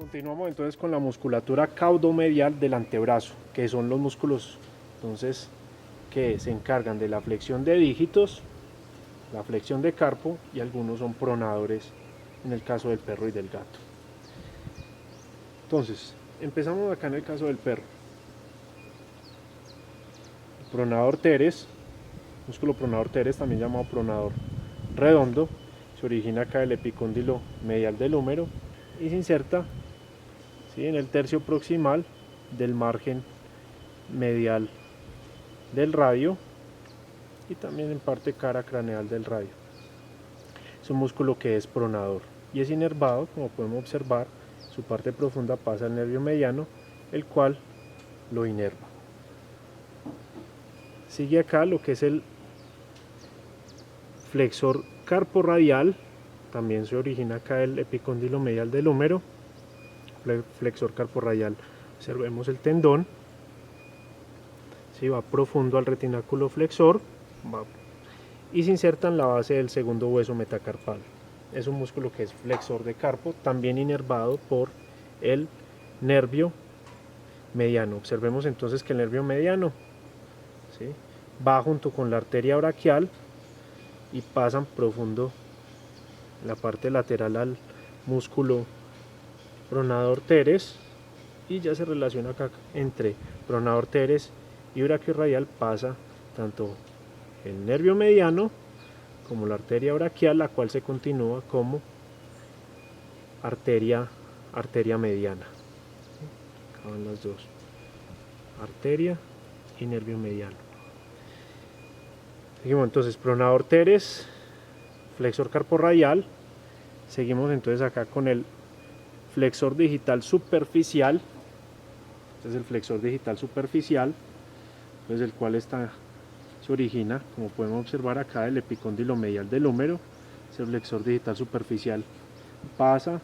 Continuamos entonces con la musculatura caudomedial del antebrazo, que son los músculos entonces que se encargan de la flexión de dígitos, la flexión de carpo, y algunos son pronadores en el caso del perro y del gato. Entonces, empezamos acá en el caso del perro. El pronador teres, músculo pronador teres, también llamado pronador redondo, se origina acá del epicóndilo medial del húmero y se inserta en el tercio proximal del margen medial del radio y también en parte cara craneal del radio. Es un músculo que es pronador y es inervado, como podemos observar. Su parte profunda pasa al nervio mediano, el cual lo inerva. Sigue acá lo que es el flexor carporradial, también se origina acá el epicóndilo medial del húmero. Flexor carporradial, observemos el tendón, va profundo al retináculo flexor y se inserta en la base del segundo hueso metacarpal. Es un músculo que es flexor de carpo, también inervado por el nervio mediano. Observemos entonces que el nervio mediano va junto con la arteria braquial y pasan profundo la parte lateral al músculo pronador teres, y ya se relaciona acá entre pronador teres y braquiorradial. Pasa tanto el nervio mediano como la arteria braquial, la cual se continúa como arteria mediana. Acá van las dos, arteria y nervio mediano. Seguimos entonces pronador teres, flexor carporradial. Seguimos entonces acá con el flexor digital superficial. Este es el flexor digital superficial, pues el cual se origina, como podemos observar acá, del epicóndilo medial del húmero. Ese flexor digital superficial pasa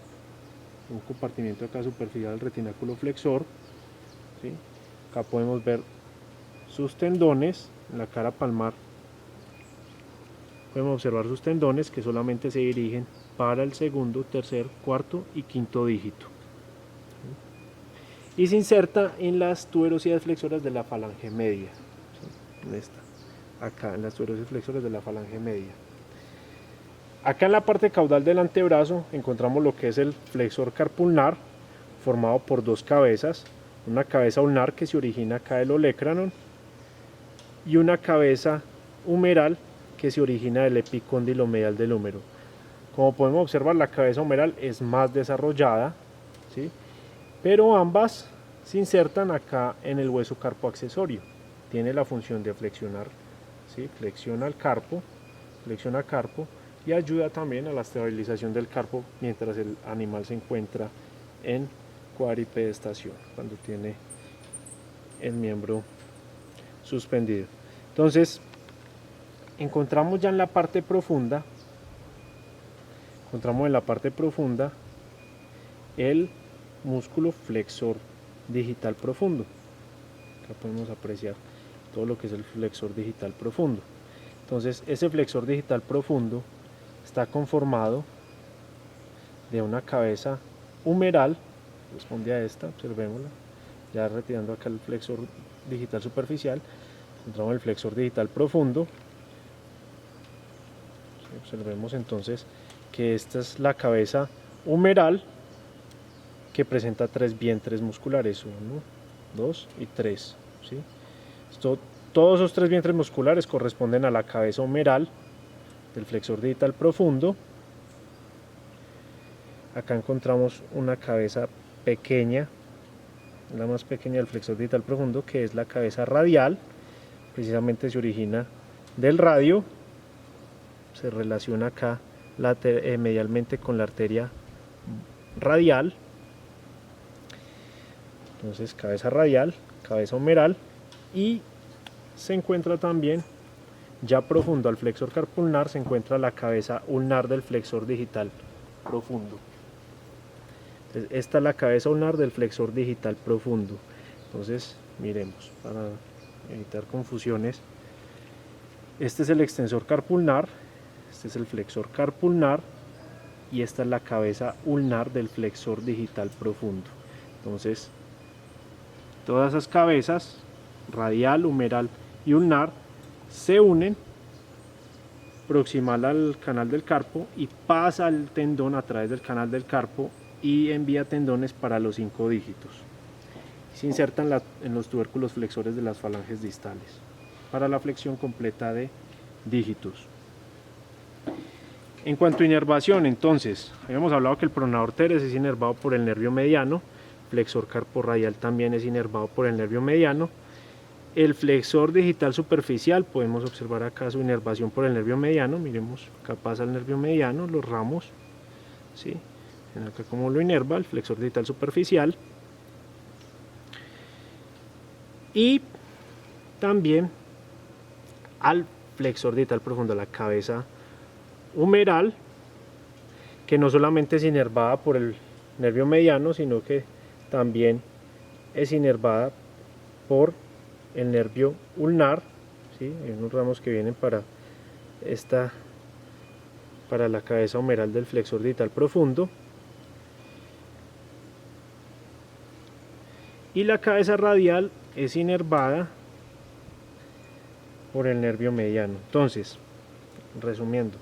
un compartimiento acá superficial del retináculo flexor. Acá podemos ver sus tendones en la cara palmar. Podemos observar sus tendones que solamente se dirigen para el segundo, tercer, cuarto y quinto dígito. Y se inserta en las tuberosidades flexoras de la falange media. Acá en las tuberosidades flexoras de la falange media. Acá en la parte caudal del antebrazo encontramos lo que es el flexor carpulnar, formado por dos cabezas. Una cabeza ulnar que se origina acá del olecranon y una cabeza humeral que se origina del epicóndilo medial del húmero. Como podemos observar, la cabeza humeral es más desarrollada, pero ambas se insertan acá en el hueso carpo accesorio. Tiene la función de flexionar, flexiona el carpo, flexiona carpo, y ayuda también a la estabilización del carpo mientras el animal se encuentra en cuadripedestación, cuando tiene el miembro suspendido. Entonces, encontramos ya en la parte profunda, el músculo flexor digital profundo. Acá podemos apreciar todo lo que es el flexor digital profundo. Entonces, ese flexor digital profundo está conformado de una cabeza humeral, responde a esta, observémosla, ya retirando acá el flexor digital superficial, encontramos el flexor digital profundo. Observemos entonces que esta es la cabeza humeral, que presenta tres vientres musculares, 1, 2 y 3. Todos esos tres vientres musculares corresponden a la cabeza humeral del flexor digital profundo. Acá encontramos una cabeza pequeña, la más pequeña del flexor digital profundo, que es la cabeza radial. Precisamente se origina del radio, se relaciona acá medialmente con la arteria radial. Entonces, cabeza radial, cabeza humeral, y se encuentra también, ya profundo al flexor carpulnar, se encuentra la cabeza ulnar del flexor digital profundo. Entonces, esta es la cabeza ulnar del flexor digital profundo. Entonces, miremos, para evitar confusiones, este es el extensor carpulnar, este es el flexor carpulnar, y esta es la cabeza ulnar del flexor digital profundo. Entonces, todas esas cabezas, radial, humeral y ulnar, se unen proximal al canal del carpo y pasa el tendón a través del canal del carpo y envía tendones para los 5 dígitos. Se insertan en los tubérculos flexores de las falanges distales para la flexión completa de dígitos. En cuanto a inervación, entonces, habíamos hablado que el pronador teres es inervado por el nervio mediano, flexor carporradial también es inervado por el nervio mediano. El flexor digital superficial, podemos observar acá su inervación por el nervio mediano, miremos, acá pasa el nervio mediano, los ramos, ¿sí? Acá como lo inerva el flexor digital superficial. Y también al flexor digital profundo, la cabeza humeral, que no solamente es inervada por el nervio mediano, sino que también es inervada por el nervio ulnar, ¿sí? Hay unos ramos que vienen para la cabeza humeral del flexor digital profundo. Y la cabeza radial es inervada por el nervio mediano. Entonces, resumiendo,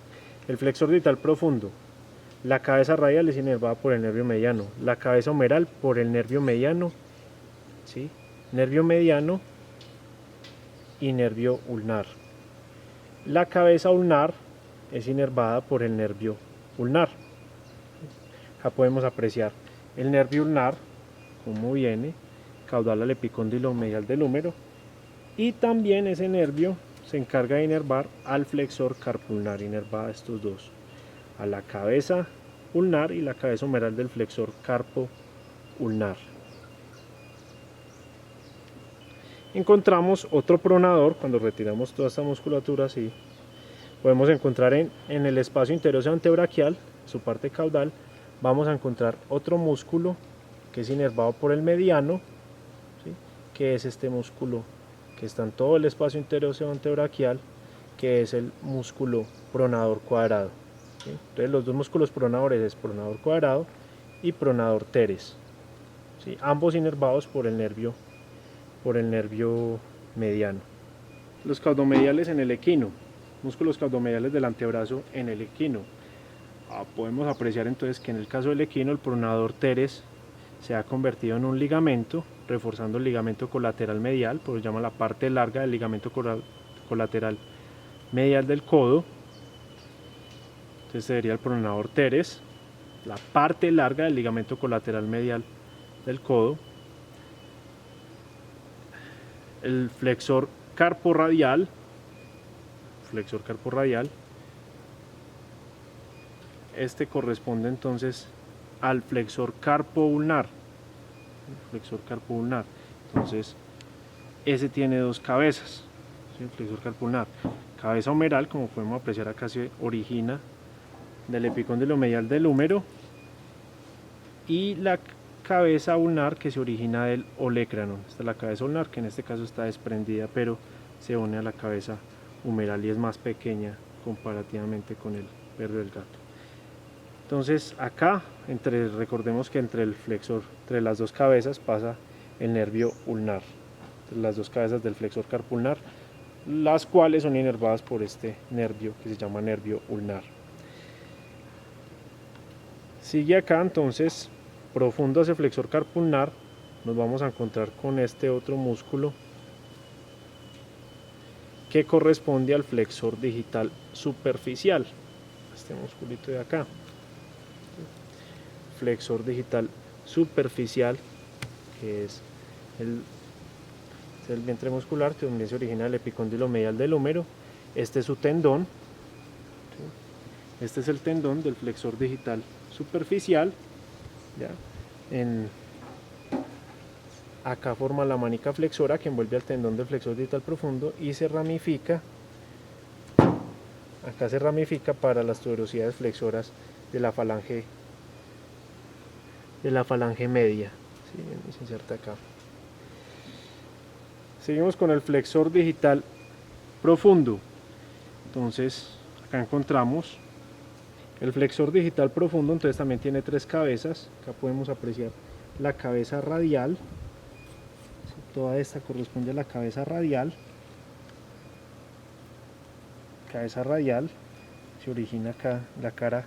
el flexor digital profundo, la cabeza radial es inervada por el nervio mediano, la cabeza humeral por el nervio mediano, ¿sí? Nervio mediano y nervio ulnar. La cabeza ulnar es inervada por el nervio ulnar. Acá podemos apreciar el nervio ulnar, como viene, caudal al epicóndilo medial del húmero, y también ese nervio se encarga de inervar al flexor carpulnar, inerva a estos dos, a la cabeza ulnar y la cabeza humeral del flexor carpo ulnar. Encontramos otro pronador. Cuando retiramos toda esta musculatura así, podemos encontrar en el espacio interoseo antebraquial, su parte caudal, vamos a encontrar otro músculo que es inervado por el mediano, ¿sí? Que es este músculo que está en todo el espacio interoseo antebraquial, que es el músculo pronador cuadrado, ¿sí? Entonces los dos músculos pronadores es pronador cuadrado y pronador teres, ¿sí? Ambos inervados por el nervio mediano. Los caudomediales en el equino, músculos caudomediales del antebrazo en el equino. Podemos apreciar entonces que en el caso del equino el pronador teres se ha convertido en un ligamento, reforzando el ligamento colateral medial, por eso se llama la parte larga del ligamento colateral medial del codo. Entonces sería el pronador teres, la parte larga del ligamento colateral medial del codo. El flexor carporradial, este corresponde entonces al flexor carpo-ulnar, entonces ese tiene dos cabezas, ¿sí? El flexor carpo-ulnar, cabeza humeral, como podemos apreciar acá, se origina del epicóndilo medial del húmero, y la cabeza ulnar que se origina del olecranon. Esta es la cabeza ulnar, que en este caso está desprendida, pero se une a la cabeza humeral y es más pequeña comparativamente con el perro del gato. Entonces acá, recordemos que entre las dos cabezas pasa el nervio ulnar, las dos cabezas del flexor carpulnar, las cuales son inervadas por este nervio que se llama nervio ulnar. Sigue acá entonces, profundo hacia el flexor carpulnar, nos vamos a encontrar con este otro músculo que corresponde al flexor digital superficial, este musculito de acá, flexor digital superficial, que es el vientre muscular, que donde se origina el epicóndilo medial del húmero. Este es su tendón, ¿sí? Este es el tendón del flexor digital superficial, ¿ya? Acá forma la manica flexora que envuelve al tendón del flexor digital profundo y se ramifica, acá se ramifica para las tuberosidades flexoras de la falange media, ¿sí? Se inserta acá. Seguimos con el flexor digital profundo. Entonces acá encontramos El flexor digital profundo entonces también tiene 3 cabezas. Acá podemos apreciar la cabeza radial. Toda esta corresponde a la cabeza radial. Cabeza radial. Se origina acá la cara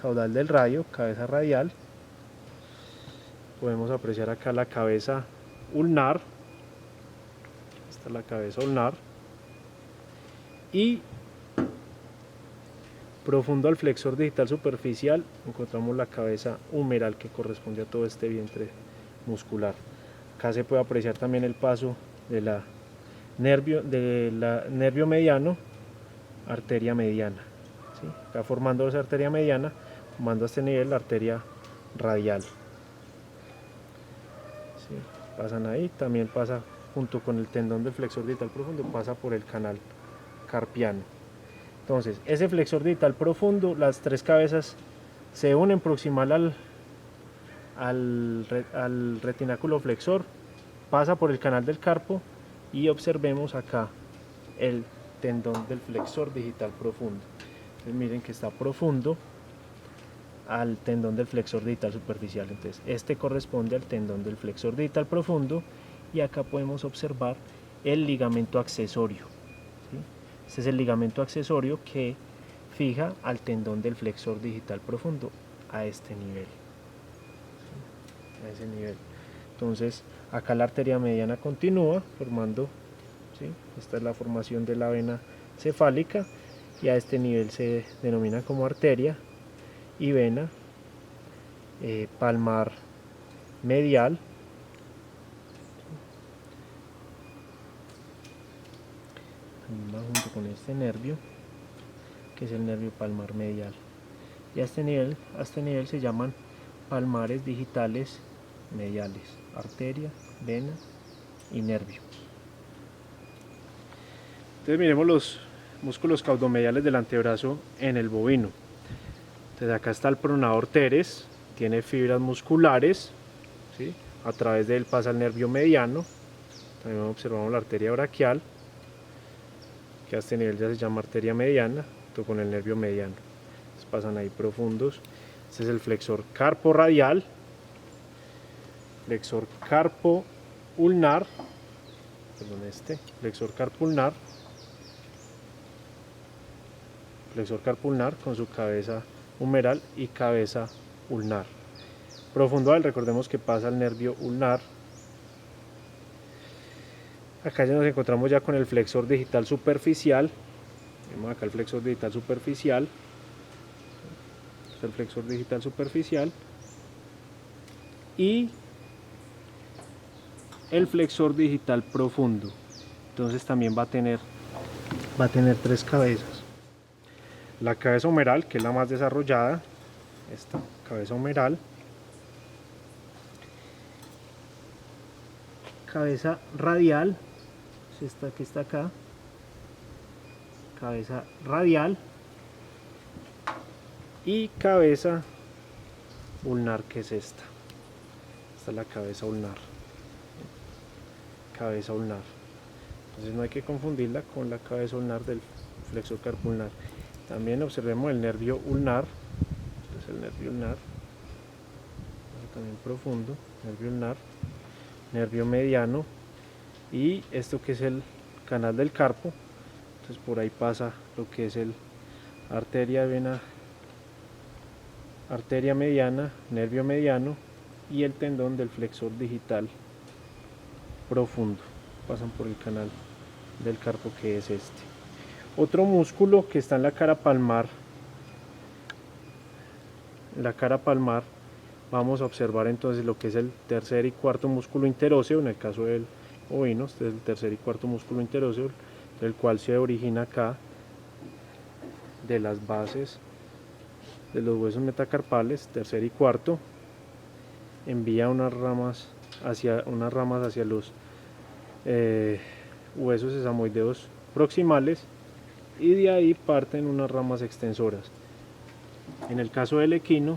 caudal del rayo, cabeza radial. Podemos apreciar acá la cabeza ulnar. Esta es la cabeza ulnar. Y profundo al flexor digital superficial encontramos la cabeza humeral, que corresponde a todo este vientre muscular. Acá se puede apreciar también el paso de la nervio mediano, arteria mediana, ¿sí? Acá formando esa arteria mediana, formando a este nivel la arteria radial, ¿sí? Pasan ahí, también pasa junto con el tendón del flexor digital profundo, pasa por el canal carpiano. Entonces, ese flexor digital profundo, las 3 cabezas se unen proximal al retináculo flexor, pasa por el canal del carpo y observemos acá el tendón del flexor digital profundo. Entonces, miren que está profundo al tendón del flexor digital superficial. Entonces, este corresponde al tendón del flexor digital profundo y acá podemos observar el ligamento accesorio. Este es el ligamento accesorio que fija al tendón del flexor digital profundo a este nivel, ¿sí? A ese nivel. Entonces acá la arteria mediana continúa formando, ¿sí? Esta es la formación de la vena cefálica y a este nivel se denomina como arteria y vena palmar medial. Junto con este nervio, que es el nervio palmar medial, y a este nivel se llaman palmares digitales mediales, arteria, vena y nervio. Entonces miremos los músculos caudomediales del antebrazo en el bovino. Entonces acá está el pronador teres, tiene fibras musculares, ¿sí? A través de él pasa el nervio mediano, también observamos la arteria braquial, que a este nivel ya se llama arteria mediana, junto con el nervio mediano. Entonces pasan ahí profundos. Este es el flexor carpo radial, flexor carpo ulnar, flexor carpo ulnar con su cabeza humeral y cabeza ulnar. Profundo al, recordemos que pasa el nervio ulnar. Acá ya nos encontramos ya con el flexor digital superficial. Vemos acá el flexor digital superficial. Este es el flexor digital superficial. Y el flexor digital profundo. Entonces también va a tener 3 cabezas. La cabeza humeral, que es la más desarrollada. Esta cabeza humeral. Cabeza radial. Esta que está acá, cabeza radial, y cabeza ulnar, que es esta es la cabeza ulnar, entonces no hay que confundirla con la cabeza ulnar del flexor carpo ulnar. También observemos el nervio ulnar, entonces el nervio ulnar, también profundo, nervio ulnar, nervio mediano, y esto que es el canal del carpo. Entonces por ahí pasa lo que es el arteria, vena, arteria mediana, nervio mediano y el tendón del flexor digital profundo. Pasan por el canal del carpo, que es este. Otro músculo que está en la cara palmar, vamos a observar entonces lo que es el tercer y cuarto músculo interóseo. En el caso del ovino, este es el tercer y cuarto músculo interóseo, el cual se origina acá de las bases de los huesos metacarpales, tercer y cuarto, envía unas ramas hacia los huesos sesamoideos proximales, y de ahí parten unas ramas extensoras. En el caso del equino,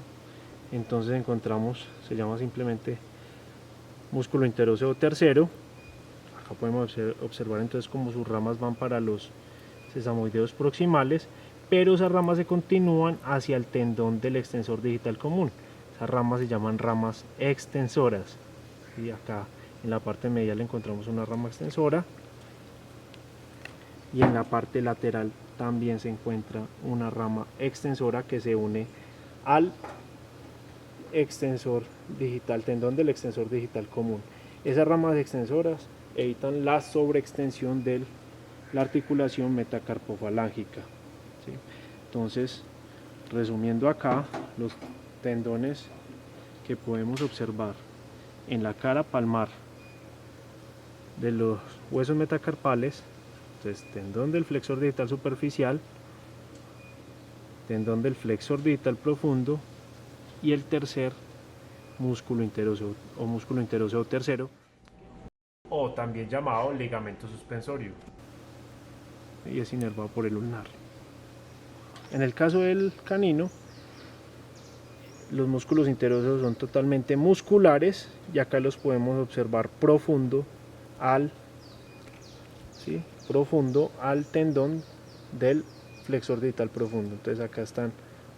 entonces encontramos, se llama simplemente músculo interóseo tercero. Acá podemos observar entonces cómo sus ramas van para los sesamoideos proximales, pero esas ramas se continúan hacia el tendón del extensor digital común. Esas ramas se llaman ramas extensoras. Y acá en la parte medial encontramos una rama extensora y en la parte lateral también se encuentra una rama extensora que se une al extensor digital, tendón del extensor digital común. Esas ramas extensoras evitan la sobreextensión de la articulación metacarpofalángica, ¿sí? Entonces, resumiendo acá, los tendones que podemos observar en la cara palmar de los huesos metacarpales, entonces tendón del flexor digital superficial, tendón del flexor digital profundo y el tercer músculo interóseo o músculo interóseo tercero, o también llamado ligamento suspensorio, y es inervado por el ulnar. En el caso del canino, los músculos interóseos son totalmente musculares y acá los podemos observar profundo al tendón del flexor digital profundo. Entonces acá están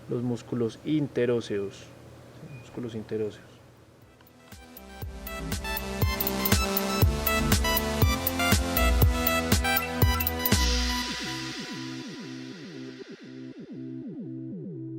los músculos interóseos, músculos interóseos.